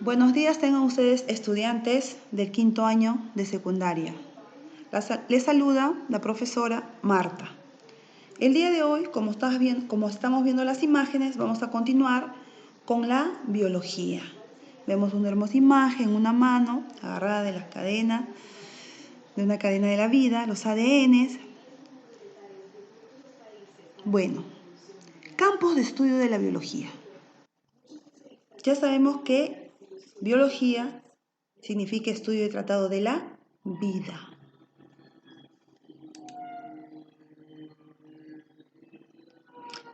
Buenos días tengan ustedes estudiantes del quinto año de secundaria. Les saluda la profesora Marta. El día de hoy, como estamos viendo las imágenes, vamos a continuar con la biología. Vemos una hermosa imagen, una mano agarrada de una cadena de la vida, los ADNs. Bueno, campos de estudio de la biología. Ya sabemos que biología significa estudio y tratado de la vida.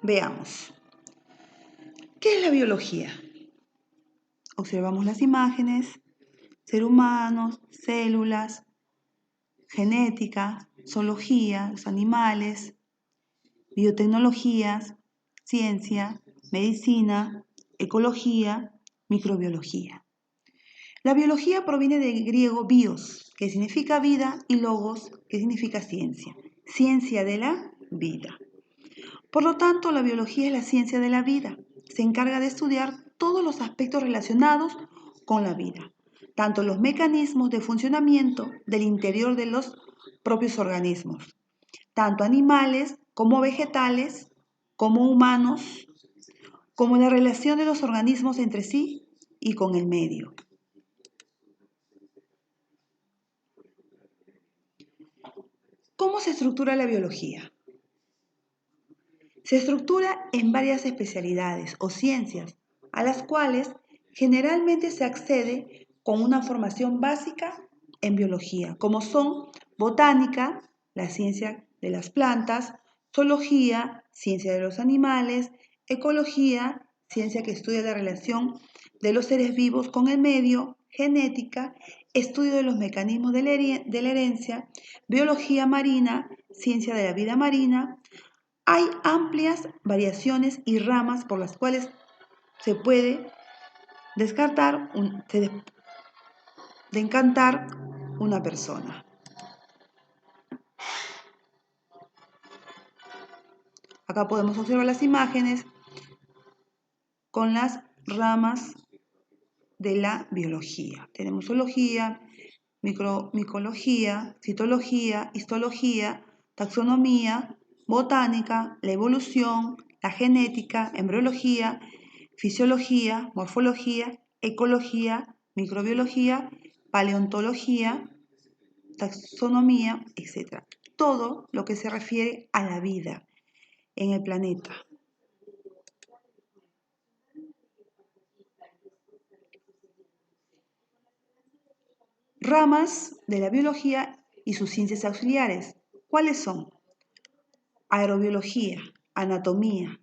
Veamos. ¿Qué es la biología? Observamos las imágenes, ser humanos, células, genética, zoología, los animales, biotecnologías, ciencia, medicina, ecología, microbiología. La biología proviene del griego bios, que significa vida, y logos, que significa ciencia. Ciencia de la vida. Por lo tanto, la biología es la ciencia de la vida. Se encarga de estudiar todos los aspectos relacionados con la vida, tanto los mecanismos de funcionamiento del interior de los propios organismos, tanto animales como vegetales, como humanos, como la relación de los organismos entre sí y con el medio. ¿Cómo se estructura la biología? Se estructura en varias especialidades o ciencias, a las cuales generalmente se accede con una formación básica en biología, como son botánica, la ciencia de las plantas, zoología, ciencia de los animales, ecología, ciencia que estudia la relación de los seres vivos con el medio, genética, estudio de los mecanismos de la herencia, biología marina, ciencia de la vida marina. Hay amplias variaciones y ramas por las cuales se puede encantar una persona. Acá podemos observar las imágenes con las ramas de la biología. Tenemos zoología, micología, citología, histología, taxonomía, botánica, la evolución, la genética, embriología, fisiología, morfología, ecología, microbiología, paleontología, taxonomía, etc. Todo lo que se refiere a la vida en el planeta. Ramas de la biología y sus ciencias auxiliares. ¿Cuáles son? Aerobiología, anatomía,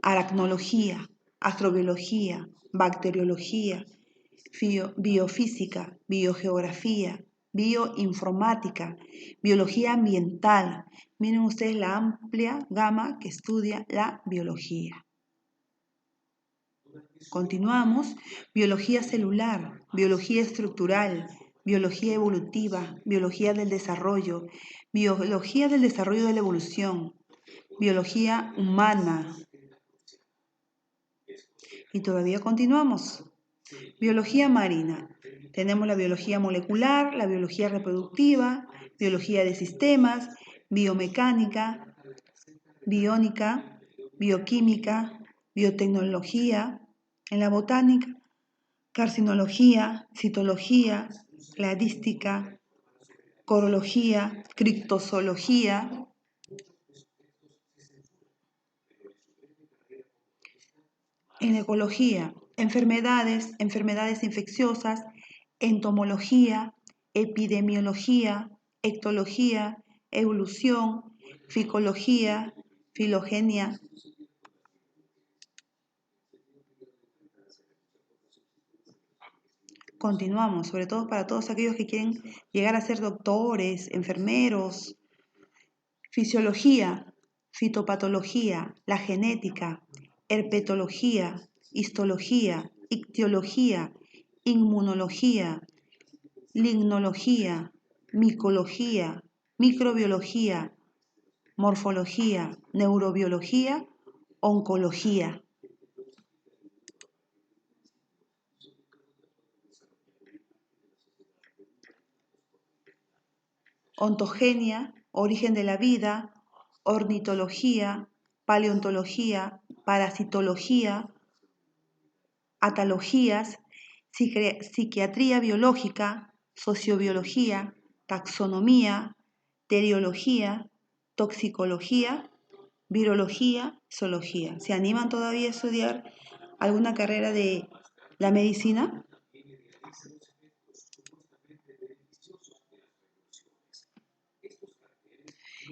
aracnología, astrobiología, bacteriología, biofísica, biogeografía, bioinformática, biología ambiental. Miren ustedes la amplia gama que estudia la biología. Continuamos. Biología celular, biología estructural, biología evolutiva, biología del desarrollo de la evolución, biología humana. Y todavía continuamos. Biología marina. Tenemos la biología molecular, la biología reproductiva, biología de sistemas, biomecánica, biónica, bioquímica, biotecnología. En la botánica, carcinología, citología, cladística, corología, criptozoología. En ecología, enfermedades infecciosas, entomología, epidemiología, ectología, evolución, ficología, filogenia. Continuamos, sobre todo para todos aquellos que quieren llegar a ser doctores, enfermeros. Fisiología, fitopatología, la genética, herpetología, histología, ictiología, inmunología, lignología, micología, microbiología, morfología, neurobiología, oncología. ontogenia, origen de la vida, ornitología, paleontología, parasitología, atologías, psiquiatría biológica, sociobiología, taxonomía, teriología, toxicología, virología, zoología. ¿Se animan todavía a estudiar alguna carrera de la medicina?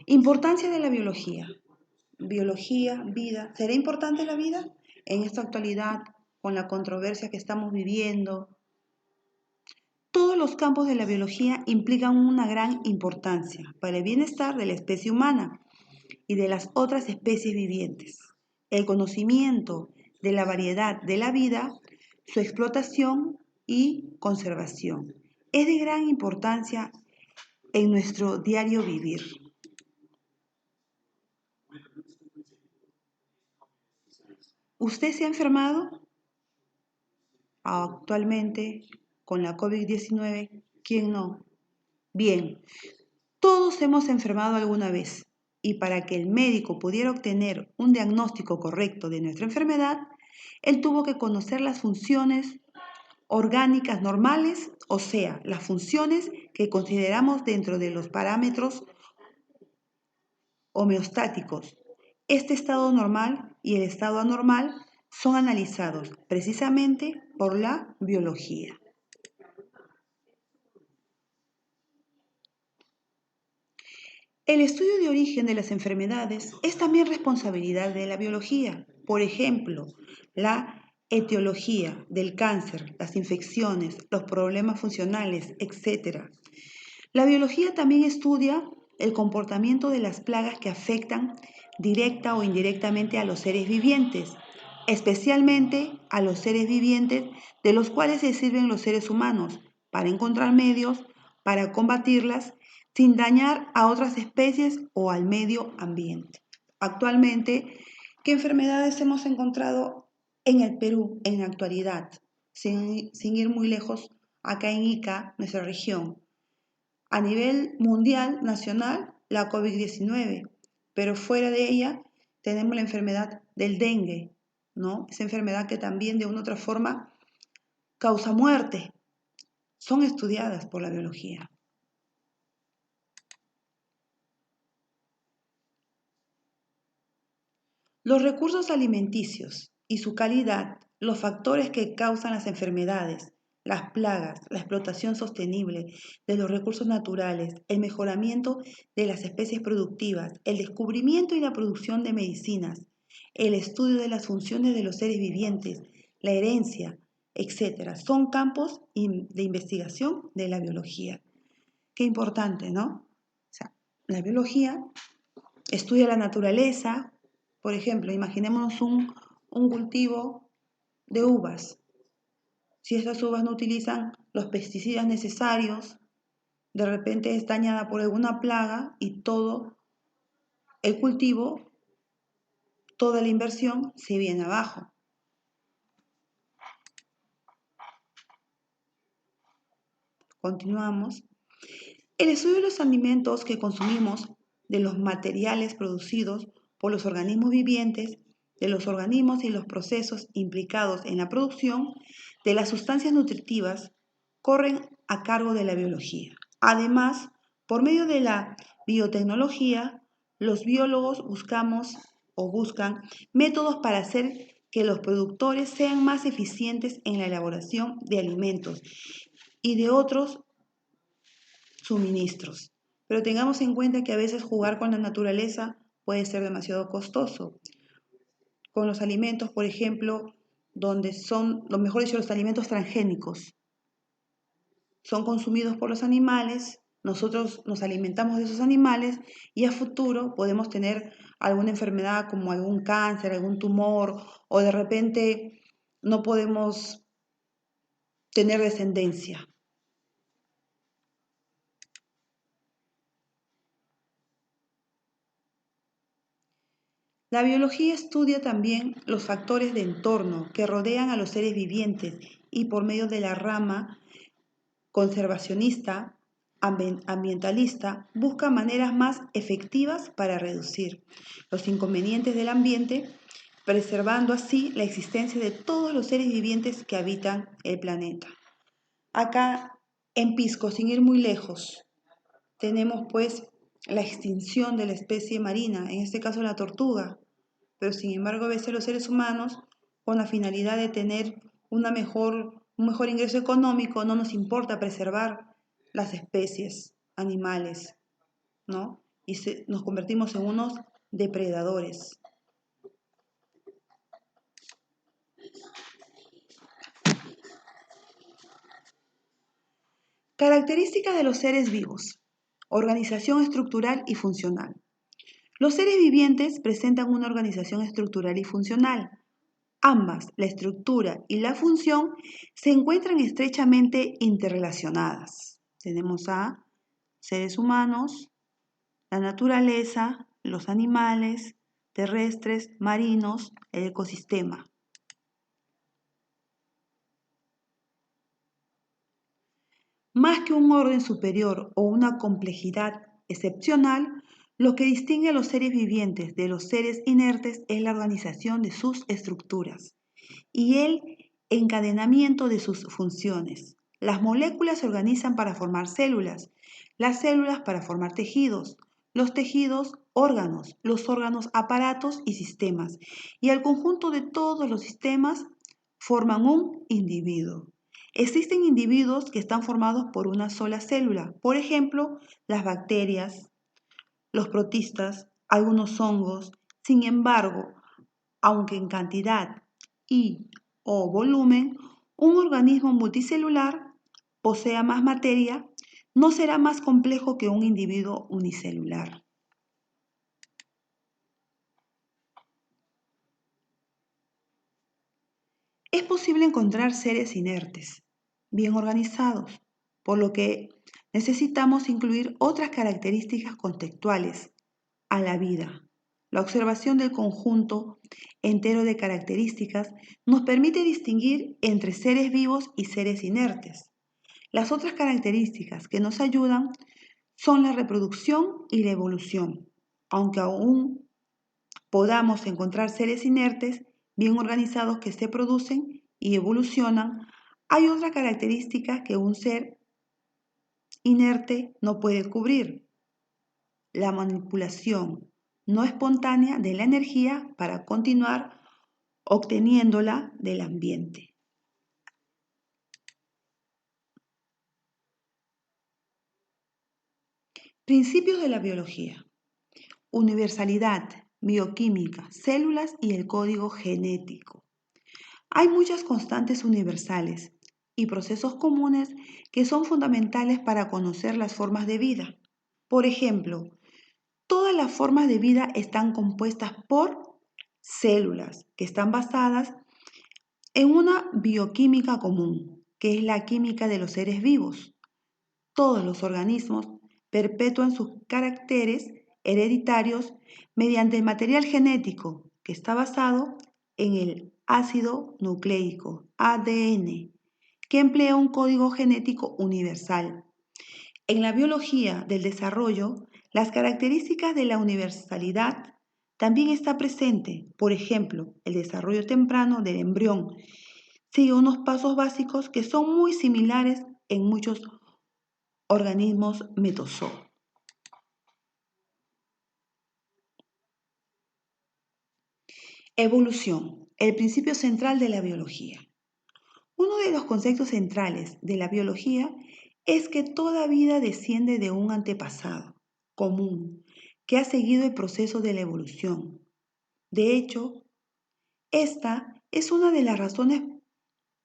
Importancia de la biología. Biología, vida. ¿Será importante la vida en esta actualidad con la controversia que estamos viviendo? Todos los campos de la biología implican una gran importancia para el bienestar de la especie humana y de las otras especies vivientes. El conocimiento de la variedad de la vida, su explotación y conservación es de gran importancia en nuestro diario vivir. ¿Usted se ha enfermado actualmente con la COVID-19? ¿Quién no? Bien, todos hemos enfermado alguna vez y para que el médico pudiera obtener un diagnóstico correcto de nuestra enfermedad, él tuvo que conocer las funciones orgánicas normales, o sea, las funciones que consideramos dentro de los parámetros homeostáticos. Este estado normal y el estado anormal son analizados precisamente por la biología. El estudio de origen de las enfermedades es también responsabilidad de la biología. Por ejemplo, la etiología del cáncer, las infecciones, los problemas funcionales, etc. La biología también estudia el comportamiento de las plagas que afectan directa o indirectamente a los seres vivientes, especialmente a los seres vivientes de los cuales se sirven los seres humanos para encontrar medios para combatirlas sin dañar a otras especies o al medio ambiente. Actualmente, ¿qué enfermedades hemos encontrado en el Perú en la actualidad? Sin ir muy lejos, acá en Ica, nuestra región. A nivel mundial, nacional, la COVID-19, pero fuera de ella tenemos la enfermedad del dengue, ¿no? Esa enfermedad que también de una u otra forma causa muerte. Son estudiadas por la biología. Los recursos alimenticios y su calidad, los factores que causan las enfermedades, las plagas, la explotación sostenible de los recursos naturales, el mejoramiento de las especies productivas, el descubrimiento y la producción de medicinas, el estudio de las funciones de los seres vivientes, la herencia, etc. Son campos de investigación de la biología. Qué importante, ¿no? O sea, la biología estudia la naturaleza. Por ejemplo, imaginémonos un cultivo de uvas. Si estas uvas no utilizan los pesticidas necesarios, de repente es dañada por alguna plaga y todo el cultivo, toda la inversión se viene abajo. Continuamos. El estudio de los alimentos que consumimos, de los materiales producidos por los organismos vivientes, de los organismos y los procesos implicados en la producción de las sustancias nutritivas, corren a cargo de la biología. Además, por medio de la biotecnología, los biólogos buscan métodos para hacer que los productores sean más eficientes en la elaboración de alimentos y de otros suministros. Pero tengamos en cuenta que a veces jugar con la naturaleza puede ser demasiado costoso. Con los alimentos, por ejemplo, donde son, lo mejor dicho, los alimentos transgénicos, son consumidos por los animales, nosotros nos alimentamos de esos animales y a futuro podemos tener alguna enfermedad como algún cáncer, algún tumor o de repente no podemos tener descendencia. La biología estudia también los factores de entorno que rodean a los seres vivientes y por medio de la rama conservacionista ambientalista busca maneras más efectivas para reducir los inconvenientes del ambiente, preservando así la existencia de todos los seres vivientes que habitan el planeta. Acá en Pisco, sin ir muy lejos, tenemos pues la extinción de la especie marina, en este caso la tortuga, pero sin embargo a veces los seres humanos, con la finalidad de tener un mejor ingreso económico, no nos importa preservar las especies animales, ¿no? Y nos convertimos en unos depredadores. Características de los seres vivos. Organización estructural y funcional. Los seres vivientes presentan una organización estructural y funcional. Ambas, la estructura y la función, se encuentran estrechamente interrelacionadas. Tenemos a seres humanos, la naturaleza, los animales, terrestres, marinos, el ecosistema. Más que un orden superior o una complejidad excepcional, lo que distingue a los seres vivientes de los seres inertes es la organización de sus estructuras y el encadenamiento de sus funciones. Las moléculas se organizan para formar células, las células para formar tejidos, los tejidos órganos, los órganos aparatos y sistemas, y el conjunto de todos los sistemas forman un individuo. Existen individuos que están formados por una sola célula, por ejemplo, las bacterias, los protistas, algunos hongos. Sin embargo, aunque en cantidad y o volumen, un organismo multicelular posea más materia, no será más complejo que un individuo unicelular. Es posible encontrar seres inertes, bien organizados, por lo que necesitamos incluir otras características contextuales a la vida. La observación del conjunto entero de características nos permite distinguir entre seres vivos y seres inertes. Las otras características que nos ayudan son la reproducción y la evolución, aunque aún podamos encontrar seres inertes bien organizados que se producen y evolucionan, hay otra característica que un ser inerte no puede cubrir: la manipulación no espontánea de la energía para continuar obteniéndola del ambiente. Principios de la biología. Universalidad, bioquímica, células y el código genético. Hay muchas constantes universales y procesos comunes que son fundamentales para conocer las formas de vida. Por ejemplo, todas las formas de vida están compuestas por células que están basadas en una bioquímica común, que es la química de los seres vivos. Todos los organismos perpetúan sus caracteres hereditarios mediante el material genético, que está basado en el ácido nucleico, ADN, que emplea un código genético universal. En la biología del desarrollo, las características de la universalidad también está presente. Por ejemplo, el desarrollo temprano del embrión sigue unos pasos básicos que son muy similares en muchos organismos metazoo. Evolución, el principio central de la biología. Uno de los conceptos centrales de la biología es que toda vida desciende de un antepasado común que ha seguido el proceso de la evolución. De hecho, esta es una de las razones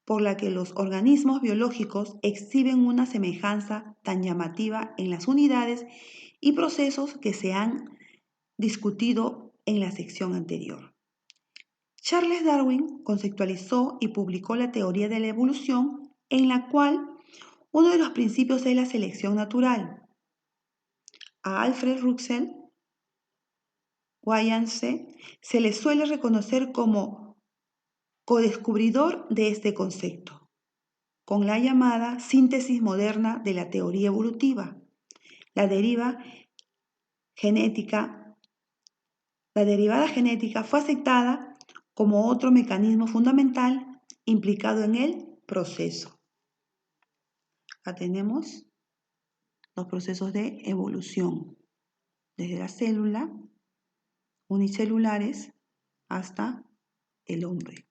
por la que los organismos biológicos exhiben una semejanza tan llamativa en las unidades y procesos que se han discutido en la sección anterior. Charles Darwin conceptualizó y publicó la teoría de la evolución, en la cual uno de los principios es la selección natural. A Alfred Russel Wallace se le suele reconocer como codescubridor de este concepto, con la llamada síntesis moderna de la teoría evolutiva. La derivada genética fue aceptada como otro mecanismo fundamental implicado en el proceso. Acá tenemos los procesos de evolución, desde la célula, unicelulares, hasta el hombre.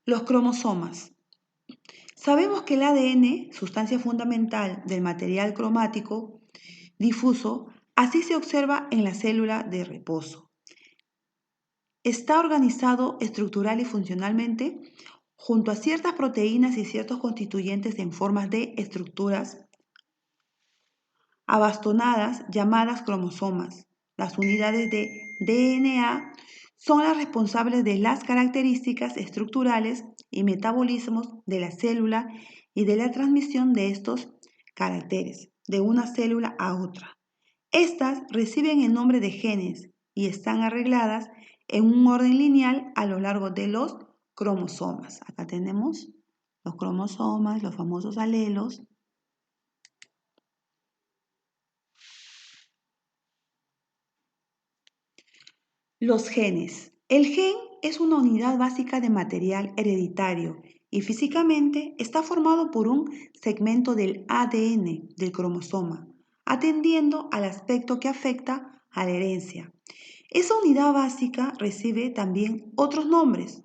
Los cromosomas. Sabemos que el ADN, sustancia fundamental del material cromático difuso, así se observa en la célula de reposo. Está organizado estructural y funcionalmente junto a ciertas proteínas y ciertos constituyentes en formas de estructuras abastonadas llamadas cromosomas. Las unidades de DNA son las responsables de las características estructurales y metabolismos de la célula y de la transmisión de estos caracteres de una célula a otra. Estas reciben el nombre de genes y están arregladas en un orden lineal a lo largo de los cromosomas. Acá tenemos los cromosomas, los famosos alelos. Los genes. El gen es una unidad básica de material hereditario y físicamente está formado por un segmento del ADN del cromosoma, atendiendo al aspecto que afecta a la herencia. Esa unidad básica recibe también otros nombres,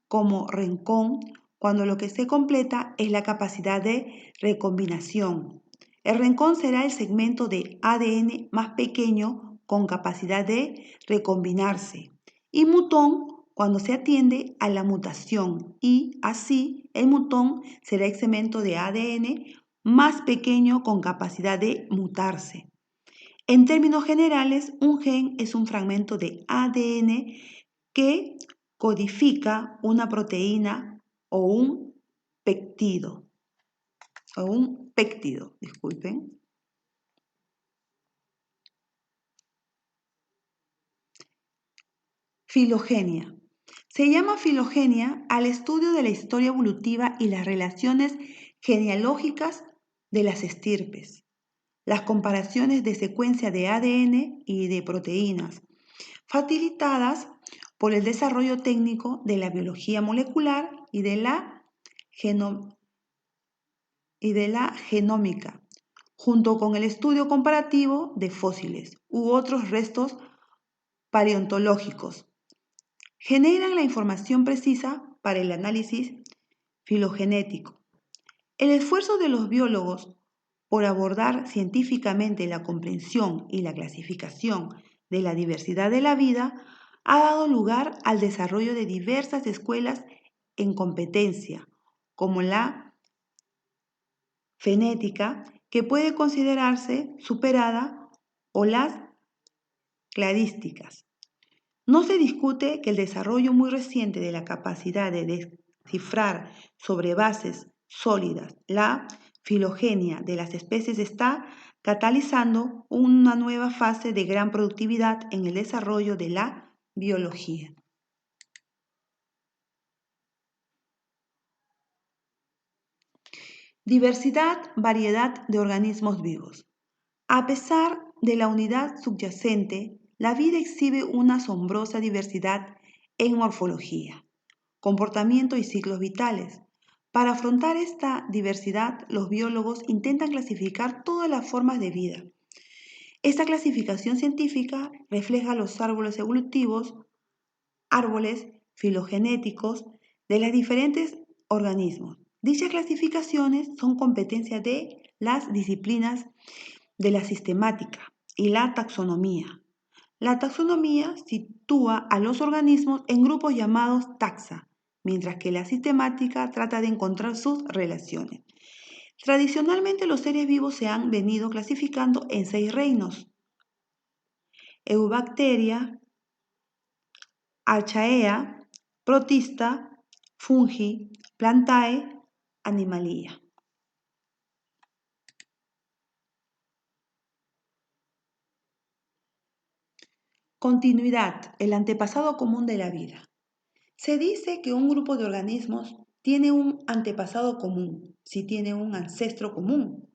como rencón, cuando lo que se completa es la capacidad de recombinación. El rencón será el segmento de ADN más pequeño con capacidad de recombinarse. Y mutón, cuando se atiende a la mutación. Y así, el mutón será el segmento de ADN más pequeño con capacidad de mutarse. En términos generales, un gen es un fragmento de ADN que codifica una proteína o un péptido, disculpen. Filogenia. Se llama filogenia al estudio de la historia evolutiva y las relaciones genealógicas de las estirpes, las comparaciones de secuencia de ADN y de proteínas, facilitadas por el desarrollo técnico de la biología molecular y de la genómica, junto con el estudio comparativo de fósiles u otros restos paleontológicos. Generan la información precisa para el análisis filogenético. El esfuerzo de los biólogos por abordar científicamente la comprensión y la clasificación de la diversidad de la vida ha dado lugar al desarrollo de diversas escuelas en competencia, como la fenética, que puede considerarse superada, o las cladísticas. No se discute que el desarrollo muy reciente de la capacidad de descifrar sobre bases sólidas la filogenia de las especies está catalizando una nueva fase de gran productividad en el desarrollo de la biología. Diversidad, variedad de organismos vivos. A pesar de la unidad subyacente, la vida exhibe una asombrosa diversidad en morfología, comportamiento y ciclos vitales. Para afrontar esta diversidad, los biólogos intentan clasificar todas las formas de vida. Esta clasificación científica refleja los árboles evolutivos, árboles filogenéticos de los diferentes organismos. Dichas clasificaciones son competencia de las disciplinas de la sistemática y la taxonomía. La taxonomía sitúa a los organismos en grupos llamados taxa, mientras que la sistemática trata de encontrar sus relaciones. Tradicionalmente los seres vivos se han venido clasificando en 6 reinos: Eubacteria, Archaea, Protista, Fungi, Plantae, Animalia. Continuidad, el antepasado común de la vida. Se dice que un grupo de organismos tiene un antepasado común, si tiene un ancestro común.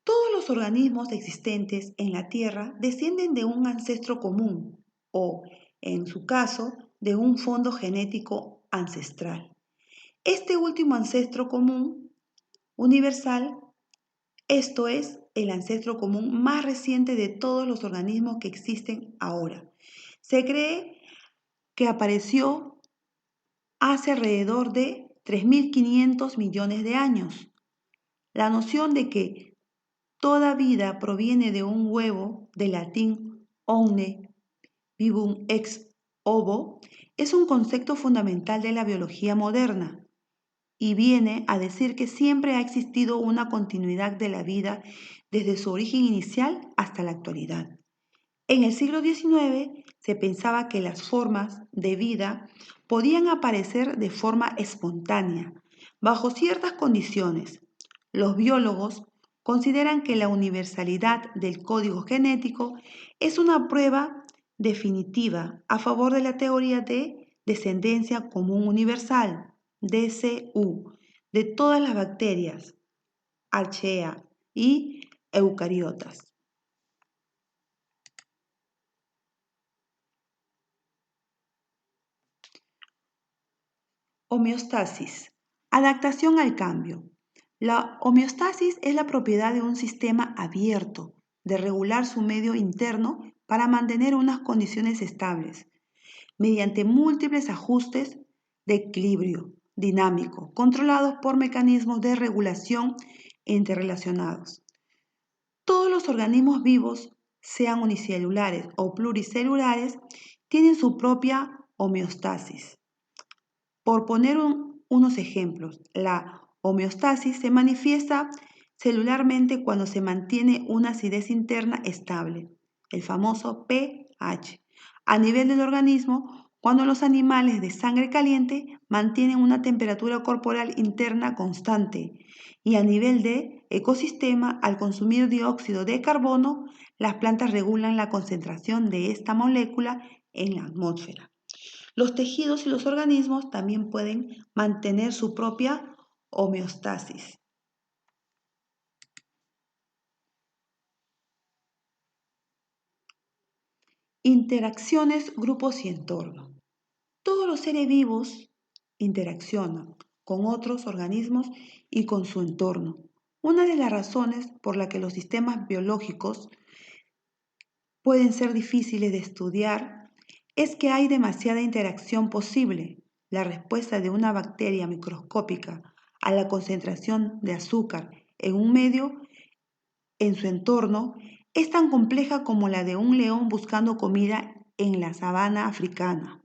Todos los organismos existentes en la Tierra descienden de un ancestro común o, en su caso, de un fondo genético ancestral. Este último ancestro común universal, esto es el ancestro común más reciente de todos los organismos que existen ahora. Se cree que apareció hace alrededor de 3.500 millones de años. La noción de que toda vida proviene de un huevo, del latín omne vivum ex ovo, es un concepto fundamental de la biología moderna y viene a decir que siempre ha existido una continuidad de la vida desde su origen inicial hasta la actualidad. En el siglo XIX se pensaba que las formas de vida podían aparecer de forma espontánea, bajo ciertas condiciones. Los biólogos consideran que la universalidad del código genético es una prueba definitiva a favor de la teoría de descendencia común universal, DCU, de todas las bacterias, archaea y eucariotas. Homeostasis. Adaptación al cambio. La homeostasis es la propiedad de un sistema abierto de regular su medio interno para mantener unas condiciones estables, mediante múltiples ajustes de equilibrio dinámico, controlados por mecanismos de regulación interrelacionados. Todos los organismos vivos, sean unicelulares o pluricelulares, tienen su propia homeostasis. Por poner unos ejemplos, la homeostasis se manifiesta celularmente cuando se mantiene una acidez interna estable, el famoso pH. A nivel del organismo, cuando los animales de sangre caliente mantienen una temperatura corporal interna constante. Y a nivel de ecosistema, al consumir dióxido de carbono, las plantas regulan la concentración de esta molécula en la atmósfera. Los tejidos y los organismos también pueden mantener su propia homeostasis. Interacciones, grupos y entorno. Todos los seres vivos interaccionan con otros organismos y con su entorno. Una de las razones por la que los sistemas biológicos pueden ser difíciles de estudiar es que hay demasiada interacción posible. La respuesta de una bacteria microscópica a la concentración de azúcar en un medio en su entorno es tan compleja como la de un león buscando comida en la sabana africana.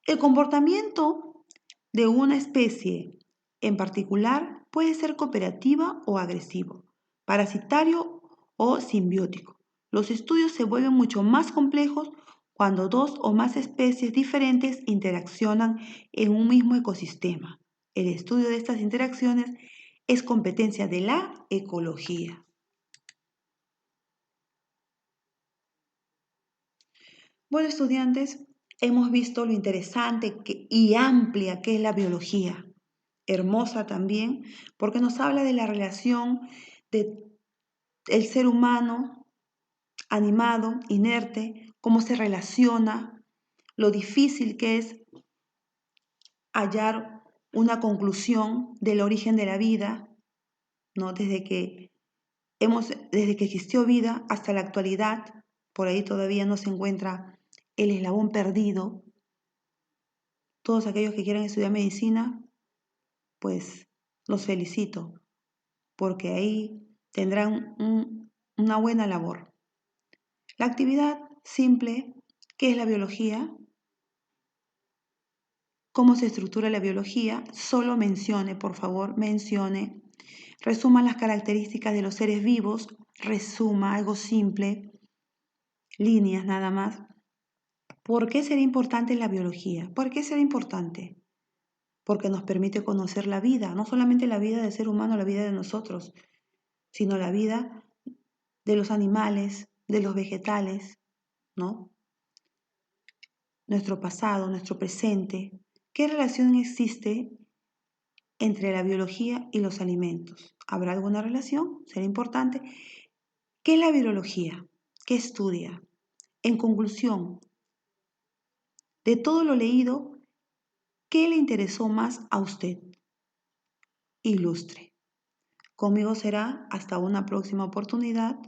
El comportamiento de una especie en particular puede ser cooperativa o agresivo, parasitario o simbiótico. Los estudios se vuelven mucho más complejos cuando dos o más especies diferentes interaccionan en un mismo ecosistema. El estudio de estas interacciones es competencia de la ecología. Bueno, estudiantes, hemos visto lo interesante y amplia que es la biología. Hermosa también, porque nos habla de la relación del ser humano animado, inerte, cómo se relaciona, lo difícil que es hallar una conclusión del origen de la vida, ¿no? Desde que existió vida hasta la actualidad, por ahí todavía no se encuentra el eslabón perdido. Todos aquellos que quieran estudiar medicina, pues los felicito, porque ahí tendrán una buena labor. La actividad simple, ¿qué es la biología? ¿Cómo se estructura la biología? Solo mencione, por favor, mencione. Resuma las características de los seres vivos, resuma algo simple, líneas nada más. ¿Por qué será importante la biología? ¿Por qué será importante? Porque nos permite conocer la vida, no solamente la vida del ser humano, la vida de nosotros, sino la vida de los animales, de los vegetales, ¿no? Nuestro pasado, nuestro presente. ¿Qué relación existe entre la biología y los alimentos. ¿Habrá alguna relación? Será importante. ¿Qué es la virología? ¿Qué estudia? En conclusión, de todo lo leído, ¿qué le interesó más a usted? Ilustre. Conmigo será hasta una próxima oportunidad.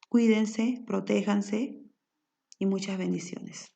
Cuídense, protéjanse y muchas bendiciones.